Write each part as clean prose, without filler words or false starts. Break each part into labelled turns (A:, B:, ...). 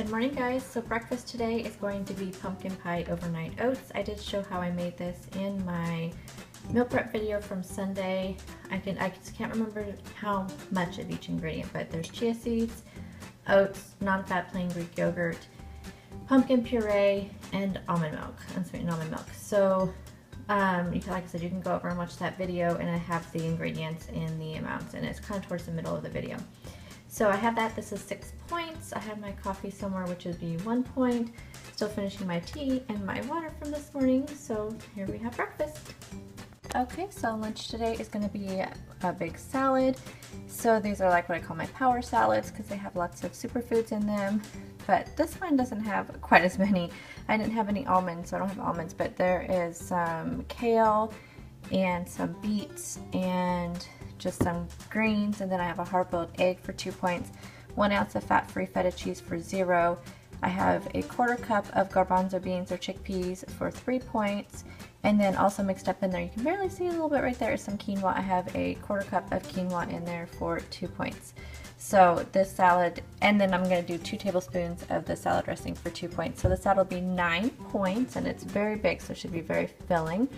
A: Good morning, guys. So breakfast today is going to be pumpkin pie overnight oats. I did show how I made this in my meal prep video from Sunday. I just can't remember how much of each ingredient, but there's chia seeds, oats, non-fat plain Greek yogurt, pumpkin puree, and almond milk, unsweetened almond milk. So like I said, you can go over and watch that video, and I have the ingredients and the amounts, and it's kind of towards the middle of the video. So I have that. This is 6 points. I have my coffee somewhere, which would be 1 point. Still finishing my tea and my water from this morning. So here we have breakfast. Okay, so lunch today is going to be a big salad. So these are like what I call my power salads because they have lots of superfoods in them. But this one doesn't have quite as many. I didn't have any almonds, so I don't have almonds, but there is some kale and some beets and just some greens, and then I have a hard-boiled egg for 2 points, 1 ounce of fat-free feta cheese for 0. I have a 1/4 cup of garbanzo beans or chickpeas for 3 points, and then also mixed up in there, you can barely see a little bit right there, is some quinoa. I have a 1/4 cup of quinoa in there for 2 points. So this salad, and then I'm going to do 2 tablespoons of the salad dressing for 2 points. So the salad will be 9 points, and it's very big, so it should be very filling.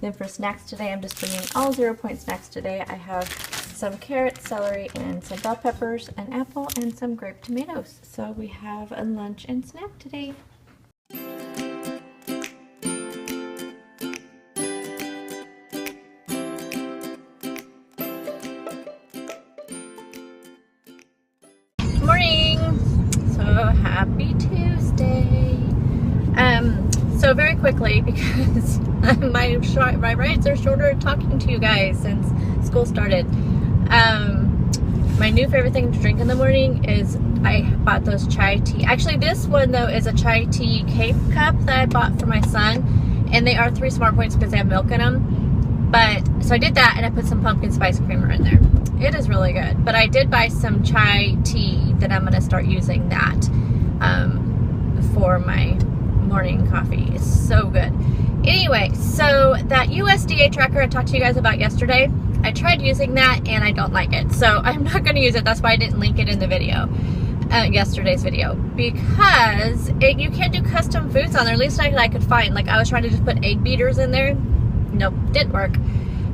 A: Then for snacks today, I'm just bringing all 0-point snacks today. I have some carrots, celery, and some bell peppers, an apple, and some grape tomatoes. So we have a lunch and snack today. Morning! So happy Tuesday! So very quickly, because my rides are shorter talking to you guys since school started. My new favorite thing to drink in the morning is I bought those chai tea. Actually, this one though is a chai tea Cape cup that I bought for my son, and they are 3 smart points because they have milk in them. But so I did that, and I put some pumpkin spice creamer in there. It is really good. But I did buy some chai tea that I'm going to start using that for my morning coffee. It's so good. Anyway, so that USDA tracker I talked to you guys about yesterday, I tried using that and I don't like it. So I'm not going to use it. That's why I didn't link it in the video, yesterday's video, because you can't do custom foods on there, at least I could find. Like I was trying to just put egg beaters in there. Nope, didn't work.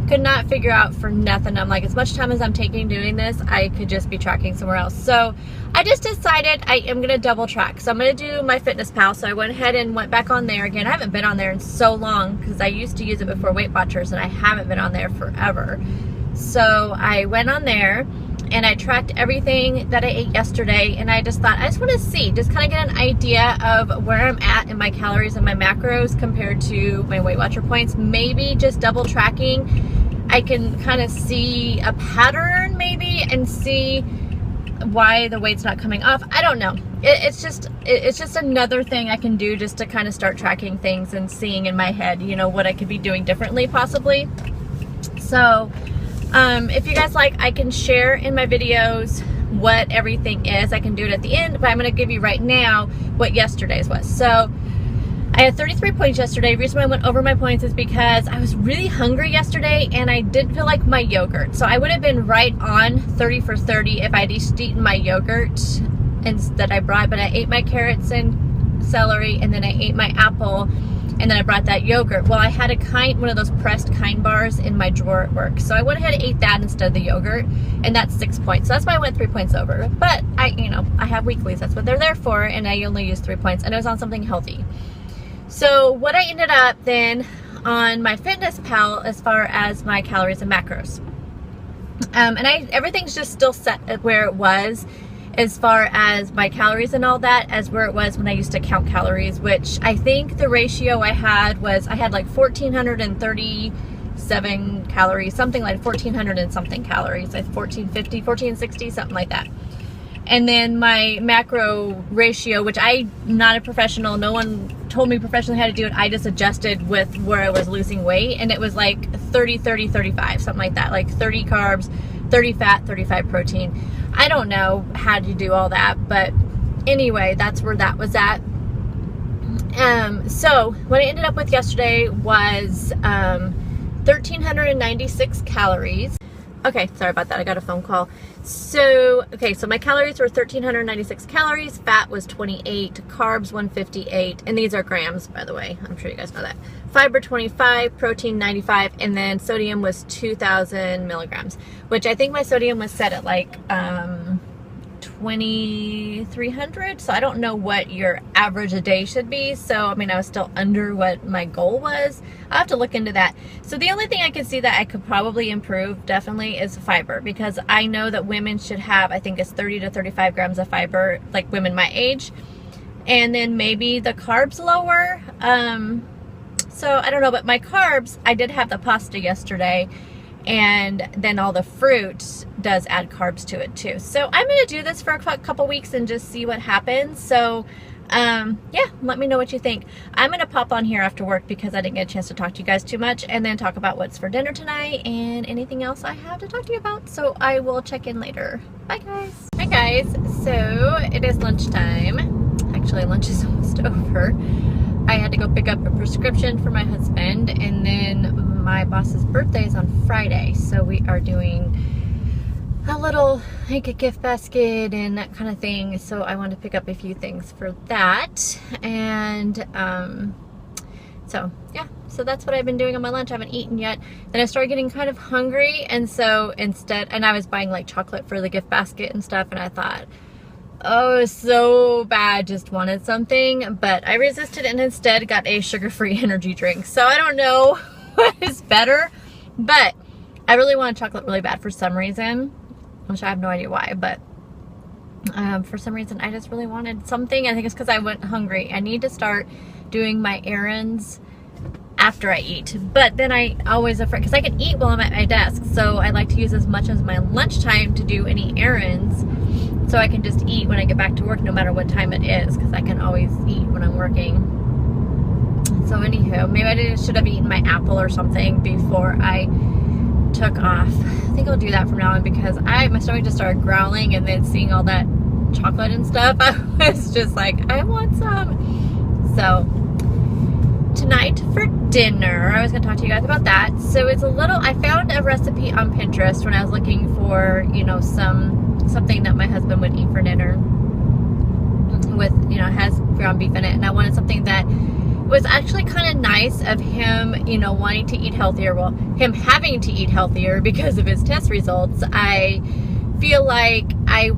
A: Could not figure out for nothing. I'm like, as much time as I'm taking doing this, I could just be tracking somewhere else. So I just decided I am going to double track. So I'm going to do my Fitness So I went ahead and went back on there again. I haven't been on there in so long because I used to use it before Weight Watchers, and I haven't been on there forever. So I went on there and I tracked everything that I ate yesterday, and I just thought I just want to see, just kind of get an idea of where I'm at in my calories and my macros compared to my Weight Watcher points. Maybe just double tracking, I can kind of see a pattern maybe and see why the weight's not coming off. I don't know. It's just another thing I can do just to kind of start tracking things and seeing in my head, you know, what I could be doing differently possibly. So if you guys like, I can share in my videos what everything is. I can do it at the end, but I'm going to give you right now what yesterday's was. So I had 33 points yesterday. The reason why I went over my points is because I was really hungry yesterday and I didn't feel like my yogurt. So I would have been right on 30 for 30 if I'd just eaten my yogurt instead I brought, but I ate my carrots and celery, and then I ate my apple, and then I brought that yogurt. Well, I had one of those pressed Kind bars in my drawer at work. So I went ahead and ate that instead of the yogurt, and that's 6 points. So that's why I went 3 points over. But I have weeklies. That's what they're there for, and I only used 3 points, and it was on something healthy. So what I ended up then on my Fitness as far as my calories and macros, and everything's just still set at where it was as far as my calories and all that, as where it was when I used to count calories, which I think the ratio I had like 1,437 calories, something like 1,400 and something calories, like 1,450, 1,460, something like that. And then my macro ratio, which I'm not a professional, no one told me professionally how to do it, I just adjusted with where I was losing weight, and it was like 30, 30, 35, something like that, like 30 carbs, 30 fat, 35 protein. I don't know how to do all that, but anyway, that's where that was at. So what I ended up with yesterday was 1,396 calories. Okay, sorry about that. I got a phone call. So, okay, so my calories were 1,396 calories. Fat was 28. Carbs, 158. And these are grams, by the way. I'm sure you guys know that. Fiber, 25. Protein, 95. And then sodium was 2,000 milligrams, which I think my sodium was set at like 2,300. So I don't know what your average a day should be. So, I mean, I was still under what my goal was. I'll have to look into that. So the only thing I can see that I could probably improve definitely is fiber, because I know that women should have, I think it's 30 to 35 grams of fiber, like women my age. And then maybe the carbs lower. So I don't know, but my carbs, I did have the pasta yesterday, and then all the fruit does add carbs to it too. So I'm going to do this for a couple weeks and just see what happens. So yeah, let me know what you think. I'm going to pop on here after work because I didn't get a chance to talk to you guys too much, and then talk about what's for dinner tonight and anything else I have to talk to you about. So I will check in later. Bye guys. Hi guys. So it is lunchtime. Actually, lunch is almost over. I had to go pick up a prescription for my husband, and then my boss's birthday is on Friday. So we are doing a little, like a gift basket and that kind of thing. So I want to pick up a few things for that. And so yeah, so that's what I've been doing on my lunch. I haven't eaten yet. Then I started getting kind of hungry, and so instead, and I was buying like chocolate for the gift basket and stuff, and I thought, oh, so bad, just wanted something, but I resisted and instead got a sugar-free energy drink. So I don't know what is better, but I really wanted chocolate really bad for some reason, which I have no idea why, but for some reason I just really wanted something. I think it's because I went hungry. I need to start doing my errands after I eat, but then I always afraid, because I can eat while I'm at my desk, so I like to use as much as my lunchtime to do any errands, so I can just eat when I get back to work no matter what time it is, because I can always eat when I'm working. So anywho, maybe I should have eaten my apple or something before I took off. I think I'll do that from now on, because my stomach just started growling, and then seeing all that chocolate and stuff, I was just like, I want some. So tonight for dinner, I was going to talk to you guys about that. So it's I found a recipe on Pinterest when I was looking for, you know, something that my husband would eat for dinner with, you know, has ground beef in it, and I wanted something that was actually kind of nice of him, you know, wanting to eat healthier. Well, him having to eat healthier because of his test results. I feel like I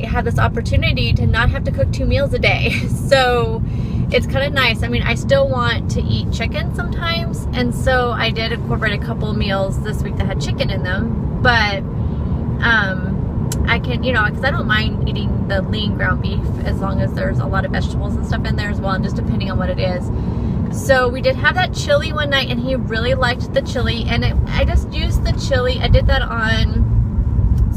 A: have this opportunity to not have to cook 2 meals a day. So it's kind of nice. I mean, I still want to eat chicken sometimes, and so I did incorporate a couple meals this week that had chicken in them, but I can, you know, because I don't mind eating the lean ground beef as long as there's a lot of vegetables and stuff in there as well, and just depending on what it is. So we did have that chili one night, and he really liked the chili, and I just used the chili. I did that on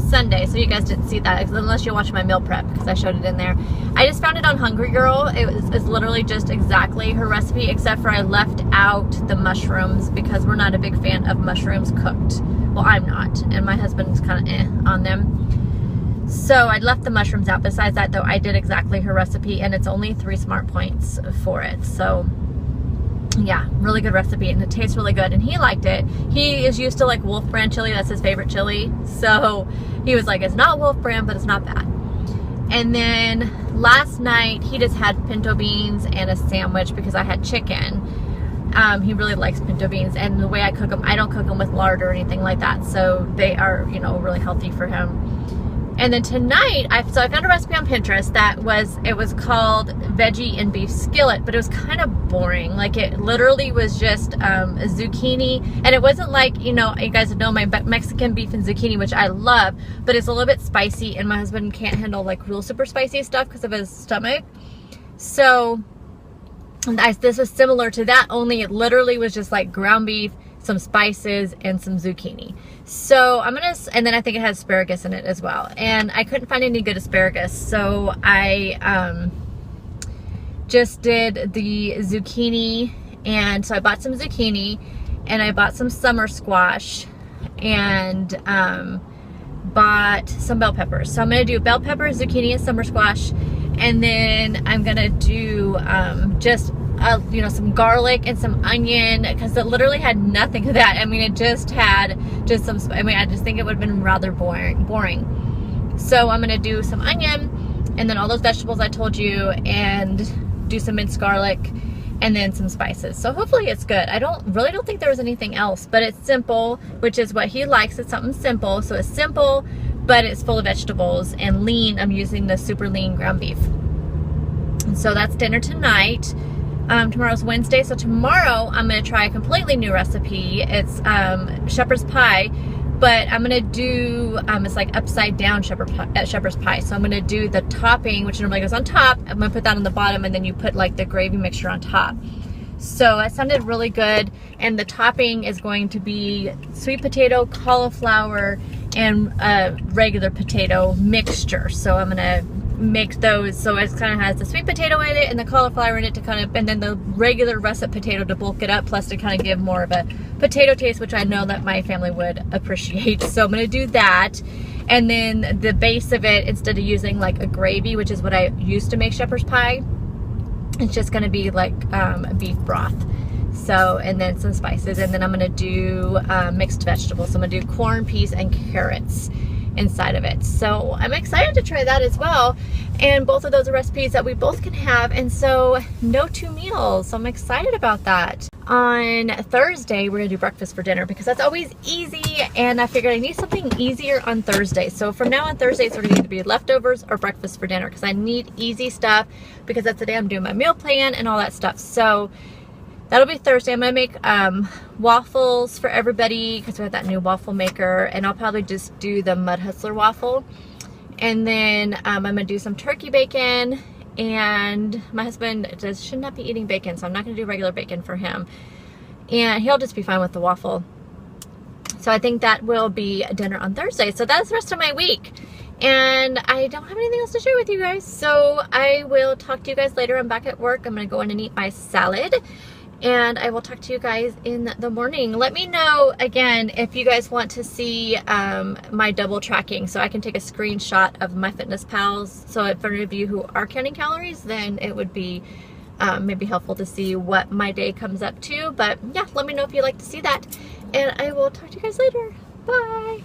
A: Sunday, so you guys didn't see that unless you watch my meal prep, because I showed it in there. I just found it on Hungry Girl. It's literally just exactly her recipe, except for I left out the mushrooms, because we're not a big fan of mushrooms cooked. Well, I'm not, and my husband's kind of on them. So I left the mushrooms out. Besides that, though, I did exactly her recipe, and it's only 3 smart points for it. So yeah, really good recipe, and it tastes really good, and he liked it. He is used to like Wolf Brand chili. That's his favorite chili. So he was like, it's not Wolf Brand, but it's not bad. And then last night he just had pinto beans and a sandwich because I had chicken. He really likes pinto beans, and the way I cook them, I don't cook them with lard or anything like that, so they are, you know, really healthy for him. And then tonight, I found a recipe on Pinterest it was called Veggie and Beef Skillet, but it was kind of boring. Like, it literally was just a zucchini, and it wasn't like, you know, you guys know my Mexican beef and zucchini, which I love, but it's a little bit spicy, and my husband can't handle like real super spicy stuff because of his stomach. So this was similar to that, only it literally was just like ground beef, some spices, and some zucchini. So and then I think it has asparagus in it as well, and I couldn't find any good asparagus, so I just did the zucchini. And so I bought some zucchini, and I bought some summer squash, and bought some bell peppers. So I'm gonna do bell peppers, zucchini, and summer squash, and then I'm gonna do just you know, some garlic and some onion, because it literally had nothing of that. I mean, it just had just some, I mean, I just think it would have been rather boring. So I'm gonna do some onion and then all those vegetables I told you, and do some minced garlic and then some spices. So hopefully it's good. I really don't think there was anything else, but it's simple, which is what he likes. It's something simple. So it's simple, but it's full of vegetables, and lean. I'm using the super lean ground beef. And so that's dinner tonight. Tomorrow's Wednesday, so tomorrow I'm gonna try a completely new recipe. It's shepherd's pie, but I'm gonna do, it's like upside down shepherd's pie. So I'm gonna do the topping, which normally goes on top. I'm gonna put that on the bottom, and then you put like the gravy mixture on top. So it sounded really good. And the topping is going to be sweet potato, cauliflower, and regular potato mixture. So I'm gonna make those, so it kind of has the sweet potato in it and the cauliflower in it to kind of, and then the regular russet potato to bulk it up, plus to kind of give more of a potato taste, which I know that my family would appreciate. So I'm gonna do that. And then the base of it, instead of using like a gravy, which is what I used to make shepherd's pie, it's just gonna be like beef broth. So, and then some spices, and then I'm gonna do mixed vegetables. So I'm gonna do corn, peas, and carrots inside of it. So I'm excited to try that as well. And both of those are recipes that we both can have, and so no two meals. So I'm excited about that. On Thursday, we're gonna do breakfast for dinner, because that's always easy, and I figured I need something easier on Thursday. So from now on Thursdays, we're gonna either be leftovers or breakfast for dinner, because I need easy stuff, because that's the day I'm doing my meal plan and all that stuff. So that'll be Thursday. I'm gonna make waffles for everybody, because we have that new waffle maker, and I'll probably just do the Mud Hustler waffle. And then I'm gonna do some turkey bacon, and my husband should not be eating bacon, so I'm not gonna do regular bacon for him. And he'll just be fine with the waffle. So I think that will be dinner on Thursday. So that's the rest of my week. And I don't have anything else to share with you guys. So I will talk to you guys later. I'm back at work. I'm gonna go in and eat my salad. And I will talk to you guys in the morning. Let me know, again, if you guys want to see my double tracking, so I can take a screenshot of MyFitnessPals. So if any of you who are counting calories, then it would be maybe helpful to see what my day comes up to. But yeah, let me know if you'd like to see that. And I will talk to you guys later. Bye.